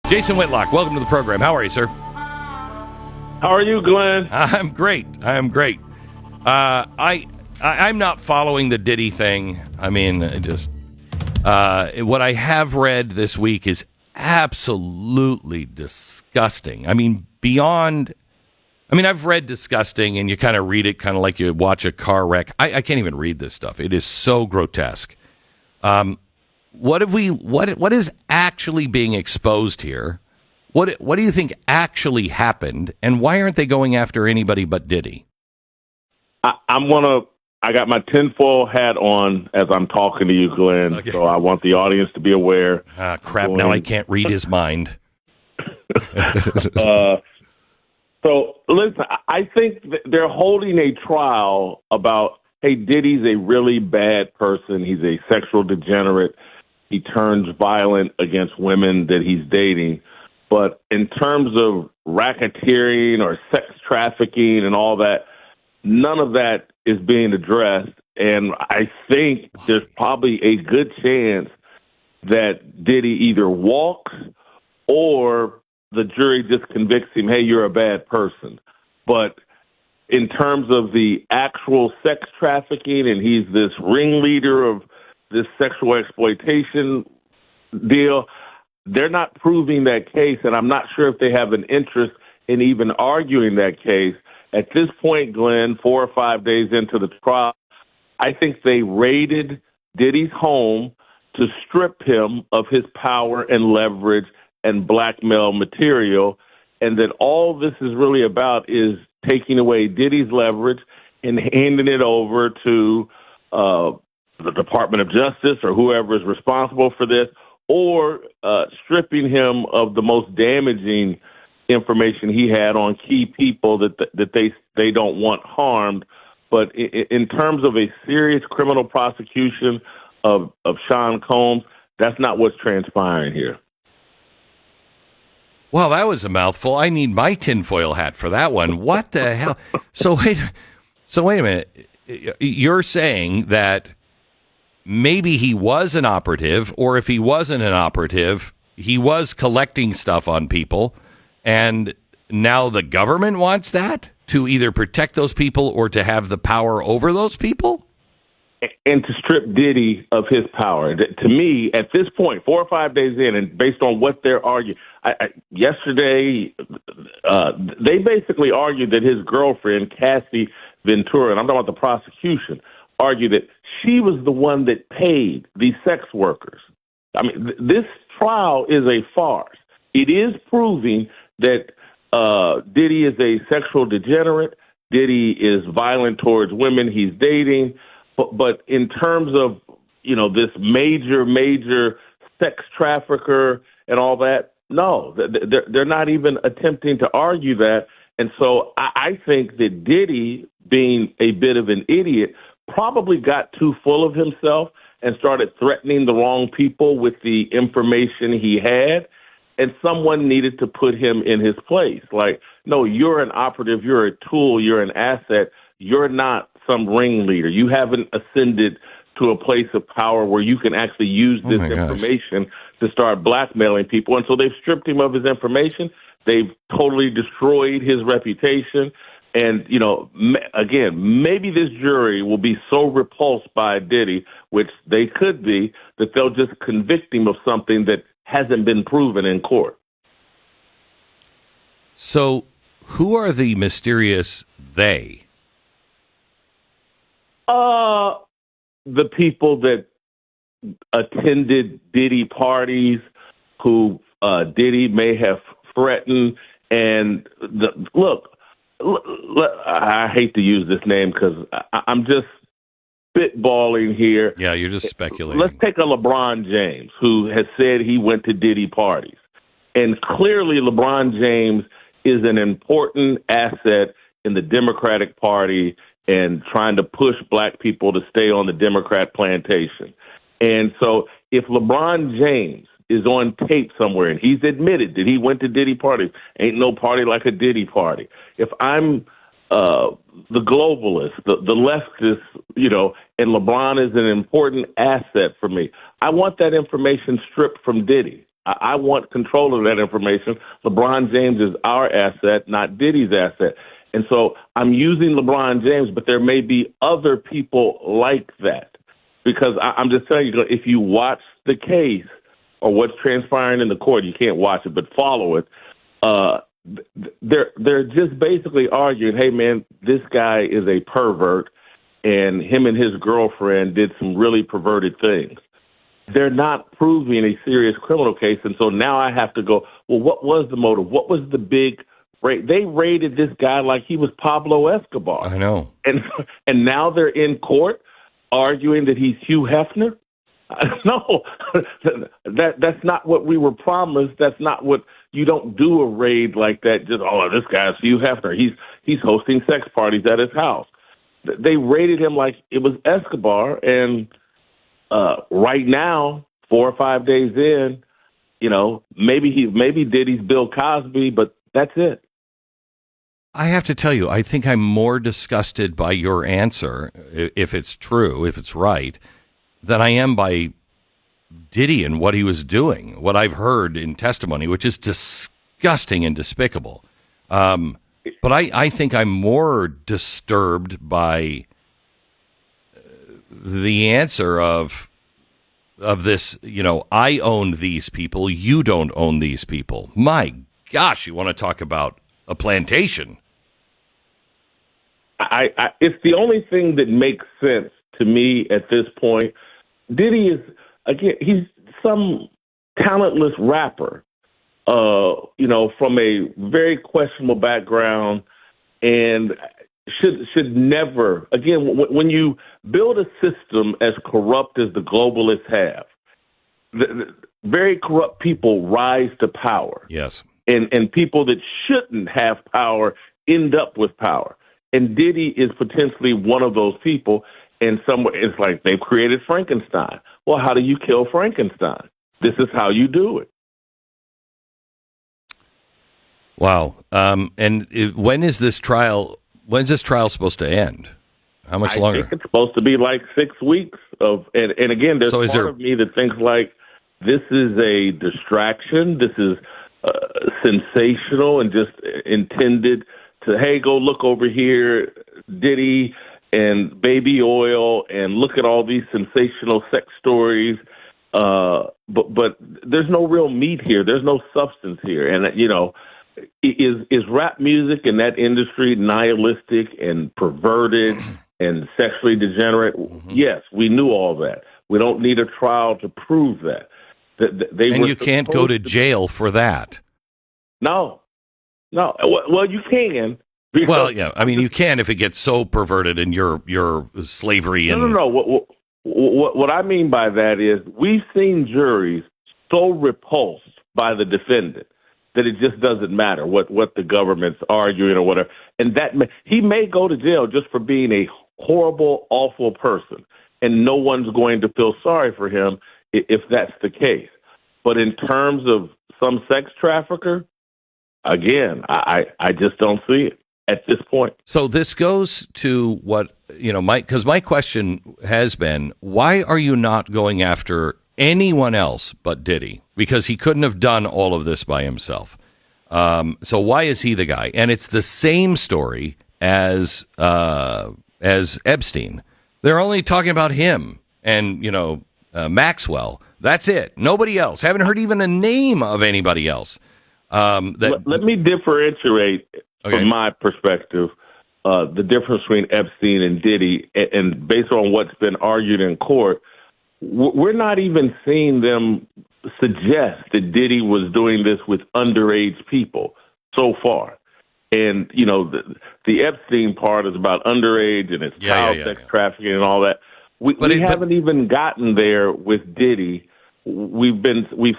Jason Whitlock, welcome to the program. How are you, sir? How are you, Glenn? I'm great. I'm not following the Diddy thing. I mean, what I have read this week is absolutely disgusting. I mean, I've read disgusting, and you kind of read it kind of like you watch a car wreck. I can't even read this stuff. It is so grotesque. What is actually being exposed here? What do you think actually happened, and why aren't they going after anybody but Diddy? I got my tinfoil hat on as I'm talking to you, Glenn. Okay. So I want the audience to be aware. Crap! Now I can't read his mind. So listen, I think they're holding a trial about, hey, Diddy's a really bad person. He's a sexual degenerate. He turns violent against women that he's dating. But in terms of racketeering or sex trafficking and all that, none of that is being addressed. And I think there's probably a good chance that Diddy either walks or the jury just convicts him, hey, you're a bad person. But in terms of the actual sex trafficking, and he's this ringleader of this sexual exploitation deal, they're not proving that case, and I'm not sure if they have an interest in even arguing that case. At this point, Glenn, 4 or 5 days into the trial, I think they raided Diddy's home to strip him of his power and leverage and blackmail material, and that all this is really about is taking away Diddy's leverage and handing it over to the Department of Justice or whoever is responsible for this, or stripping him of the most damaging information he had on key people that they don't want harmed. But in terms of a serious criminal prosecution of Sean Combs, that's not what's transpiring here. Well, that was a mouthful. I need my tinfoil hat for that one. What the hell? So wait a minute. You're saying that maybe he was an operative, or if he wasn't an operative, he was collecting stuff on people, and now the government wants that to either protect those people or to have the power over those people? And to strip Diddy of his power. To me, at this point, 4 or 5 days in, and based on what they're arguing, yesterday, they basically argued that his girlfriend, Cassie Ventura, and I'm talking about the prosecution, argued that she was the one that paid these sex workers. I mean, this trial is a farce. It is proving that Diddy is a sexual degenerate. Diddy is violent towards women he's dating. But in terms of, this major sex trafficker and all that, no, they're not even attempting to argue that. And so I think that Diddy, being a bit of an idiot, probably got too full of himself and started threatening the wrong people with the information he had. And someone needed to put him in his place. Like, no, you're an operative, you're a tool, you're an asset, you're not some ringleader. You haven't ascended to a place of power where you can actually use this information to start blackmailing people. And so they've stripped him of his information. They've totally destroyed his reputation. And, again, maybe this jury will be so repulsed by Diddy, which they could be, that they'll just convict him of something that hasn't been proven in court. So who are the mysterious they? The people that attended Diddy parties, who Diddy may have threatened. And look, I hate to use this name because I'm just spitballing here. Yeah, you're just speculating. Let's take a LeBron James, who has said he went to Diddy parties. And clearly LeBron James is an important asset in the Democratic Party and trying to push black people to stay on the Democrat plantation. And so if LeBron James is on tape somewhere and he's admitted that he went to Diddy parties, ain't no party like a Diddy party. If I'm the globalist, the leftist, and LeBron is an important asset for me, I want that information stripped from Diddy. I want control of that information. LeBron James is our asset, not Diddy's asset. And so I'm using LeBron James, but there may be other people like that. Because I'm just telling you, if you watch the case or what's transpiring in the court, you can't watch it, but follow it. They're just basically arguing, hey, man, this guy is a pervert, and him and his girlfriend did some really perverted things. They're not proving a serious criminal case, and so now I have to go, well, what was the motive? What was the big raid? They raided this guy like he was Pablo Escobar. I know. And now they're in court arguing that he's Hugh Hefner? No, that's not what we were promised. That's not what you don't do a raid like that. Just, oh, this guy's Hugh Hefner. He's hosting sex parties at his house. They raided him like it was Escobar. And right now, 4 or 5 days in, maybe Diddy's Bill Cosby, but that's it. I have to tell you, I think I'm more disgusted by your answer, if it's true, if it's right, than I am by Diddy and what he was doing, what I've heard in testimony, which is disgusting and despicable. But I think I'm more disturbed by the answer of this, I own these people, you don't own these people. My gosh, you want to talk about a plantation. It's the only thing that makes sense to me at this point. Diddy is, again, he's some talentless rapper, from a very questionable background, and should never, again, when you build a system as corrupt as the globalists have, the very corrupt people rise to power. Yes. And people that shouldn't have power end up with power. And Diddy is potentially one of those people. And it's like they've created Frankenstein. Well, how do you kill Frankenstein? This is how you do it. Wow. When is this trial? When's this trial supposed to end? How much longer? I think it's supposed to be like 6 weeks of. And again, there's part of me that thinks like this is a distraction. This is sensational and just intended to, hey, go look over here, Diddy and Baby Oil, and look at all these sensational sex stories. But there's no real meat here. There's no substance here. And, is rap music in that industry nihilistic and perverted and sexually degenerate? Mm-hmm. Yes, we knew all that. We don't need a trial to prove that. And you can't go to jail for that. No. Well, you can. Well, yeah. I mean, you can if it gets so perverted in your slavery. And No. What I mean by that is we've seen juries so repulsed by the defendant that it just doesn't matter what the government's arguing or whatever. And that he may go to jail just for being a horrible, awful person, and no one's going to feel sorry for him if that's the case. But in terms of some sex trafficker, again, I just don't see it at this point. So this goes to what, because my question has been, why are you not going after anyone else but Diddy? Because he couldn't have done all of this by himself. So why is he the guy? And it's the same story as Epstein. They're only talking about him and, Maxwell. That's it. Nobody else. Haven't heard even a name of anybody else. Let me differentiate from my perspective the difference between Epstein and Diddy, and based on what's been argued in court, we're not even seeing them suggest that Diddy was doing this with underage people so far. And, the Epstein part is about underage and it's child sex trafficking and all that. We haven't even gotten there with Diddy. We've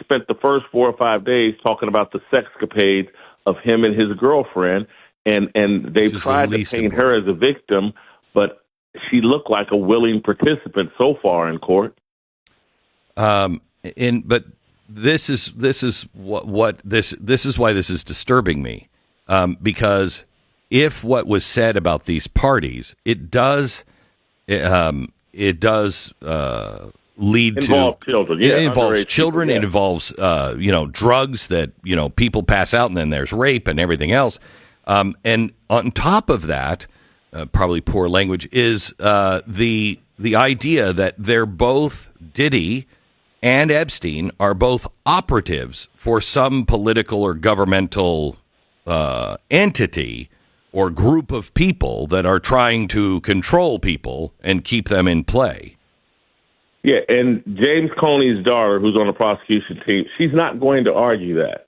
spent the first 4 or 5 days talking about the sexcapades of him and his girlfriend, and they've tried to paint her as a victim, but she looked like a willing participant so far in court. But this is why this is disturbing me, because if what was said about these parties, it does lead involve children. It Yeah, involves underage children. people, It involves drugs that people pass out, and then there's rape and everything else. And on top of that, probably poor language is the idea that they're both Diddy and Epstein are both operatives for some political or governmental entity or group of people that are trying to control people and keep them in play. Yeah, and James Comey's daughter, who's on the prosecution team, she's not going to argue that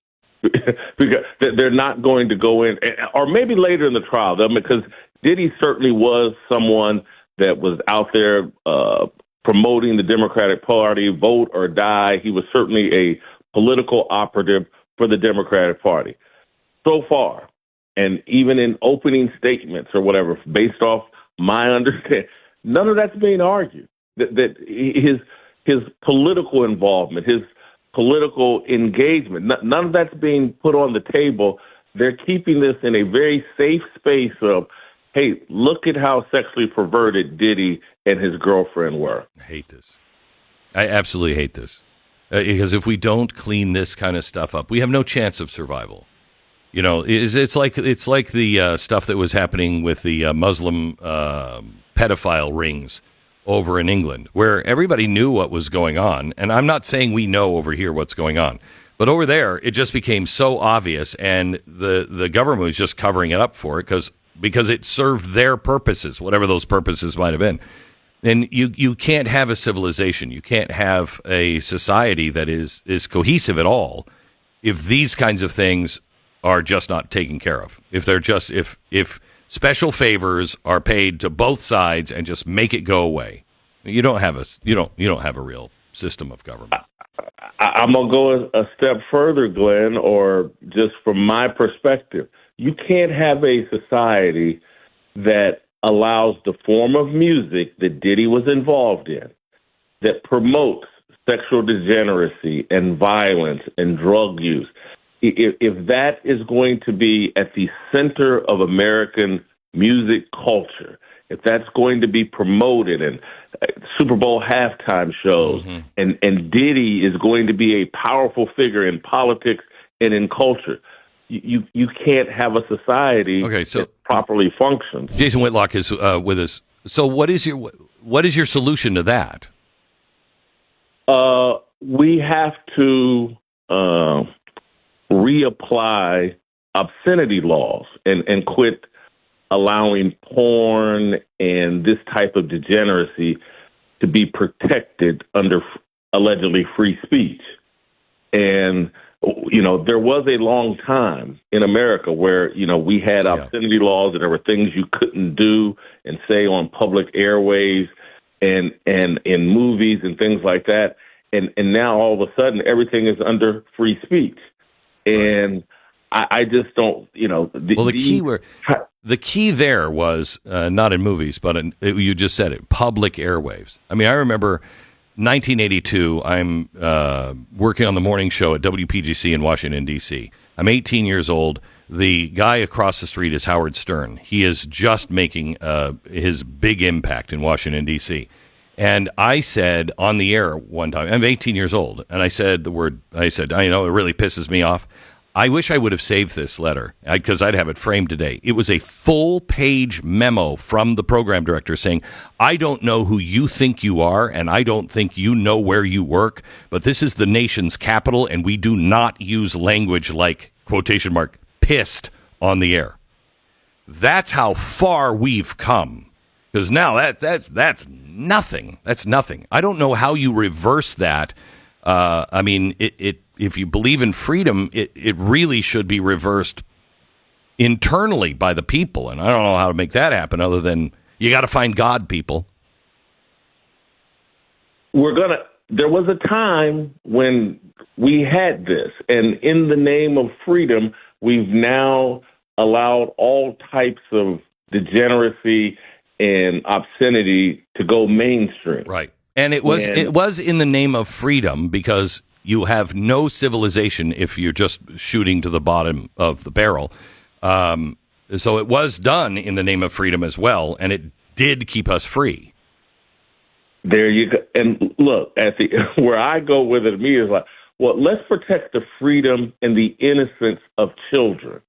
because they're not going to go in, or maybe later in the trial, because Diddy certainly was someone that was out there promoting the Democratic Party, vote or die. He was certainly a political operative for the Democratic Party. So far, and even in opening statements or whatever, based off my understanding, none of that's being argued. That his political involvement, his political engagement, none of that's being put on the table. They're keeping this in a very safe space of, hey, look at how sexually perverted Diddy and his girlfriend were. I hate this. I absolutely hate this. Because if we don't clean this kind of stuff up, we have no chance of survival. It's like the stuff that was happening with the Muslim pedophile rings over in England, where everybody knew what was going on. And I'm not saying we know over here what's going on, but over there, it just became so obvious, and the government was just covering it up for it because it served their purposes, whatever those purposes might have been. And you can't have a civilization, you can't have a society that is cohesive at all if these kinds of things are just not taken care of. If they're just if special favors are paid to both sides and just make it go away, you don't have a real system of government. I'm gonna go a step further, Glenn, or just from my perspective, you can't have a society that allows the form of music that Diddy was involved in, that promotes sexual degeneracy and violence and drug use. If that is going to be at the center of American music culture, if that's going to be promoted and Super Bowl halftime shows, and Diddy is going to be a powerful figure in politics and in culture, you can't have a society that properly functions. Jason Whitlock is with us. So what is your solution to that? We have to reapply obscenity laws and quit allowing porn and this type of degeneracy to be protected under allegedly free speech. And, there was a long time in America where, we had obscenity laws and there were things you couldn't do and say on public airwaves and in movies and things like that. And now all of a sudden everything is under free speech. And I just don't, the key there was not in movies, but you just said it, public airwaves. I mean, I remember 1982, I'm working on the morning show at WPGC in Washington, D.C. I'm 18 years old. The guy across the street is Howard Stern. He is just making his big impact in Washington, D.C. And I said on the air one time, I'm 18 years old, and I said, it really pisses me off. I wish I would have saved this letter because I'd have it framed today. It was a full-page memo from the program director saying, I don't know who you think you are, and I don't think you know where you work, but this is the nation's capital, and we do not use language like, quotation mark, pissed on the air. That's how far we've come. Because now that's nothing. That's nothing. I don't know how you reverse that. If you believe in freedom, it really should be reversed internally by the people. And I don't know how to make that happen other than you got to find God, people. There was a time when we had this, and in the name of freedom, we've now allowed all types of degeneracy and obscenity to go mainstream. Right. And it was in the name of freedom because you have no civilization if you're just shooting to the bottom of the barrel. So it was done in the name of freedom as well, and it did keep us free. There you go. And look, where I go with it immediately is like, well, let's protect the freedom and the innocence of children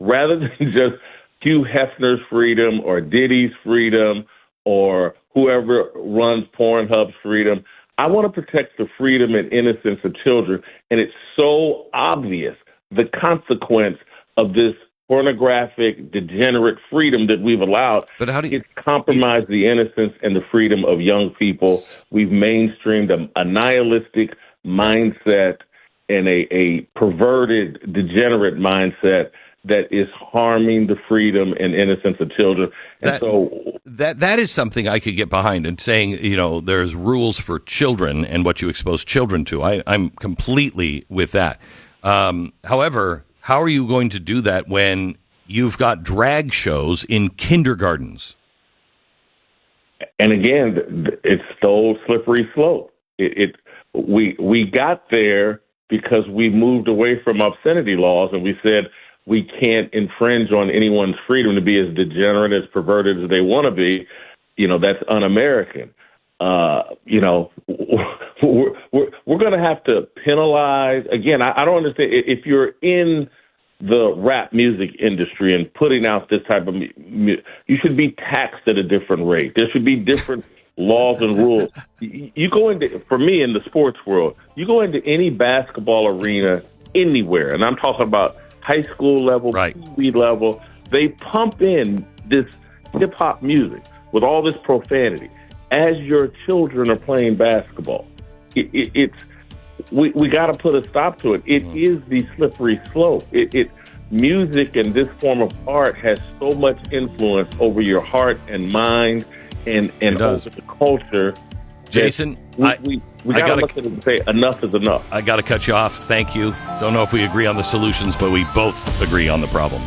rather than just Hugh Hefner's freedom or Diddy's freedom or whoever runs Pornhub's freedom. I want to protect the freedom and innocence of children. And it's so obvious the consequence of this pornographic, degenerate freedom that we've allowed. But how do you? It's compromised the innocence and the freedom of young people. We've mainstreamed a nihilistic mindset and a perverted, degenerate mindset that is harming the freedom and innocence of children. And that is something I could get behind, and saying, there's rules for children and what you expose children to. I'm completely with that. However, how are you going to do that when you've got drag shows in kindergartens? And again, it's the old slippery slope. We got there because we moved away from obscenity laws, and we said we can't infringe on anyone's freedom to be as degenerate, as perverted as they want to be. That's un-American. We're going to have to penalize. Again, I don't understand. If you're in the rap music industry and putting out this type of music, you should be taxed at a different rate. There should be different laws and rules. You go for me in the sports world, you go into any basketball arena anywhere, and I'm talking about high school level, right, Pee Wee level, they pump in this hip hop music with all this profanity as your children are playing basketball. We got to put a stop to it. It is the slippery slope. Music and this form of art has so much influence over your heart and mind and over the culture. Jason, we got to look at it and say enough is enough. I got to cut you off. Thank you. Don't know if we agree on the solutions, but we both agree on the problem.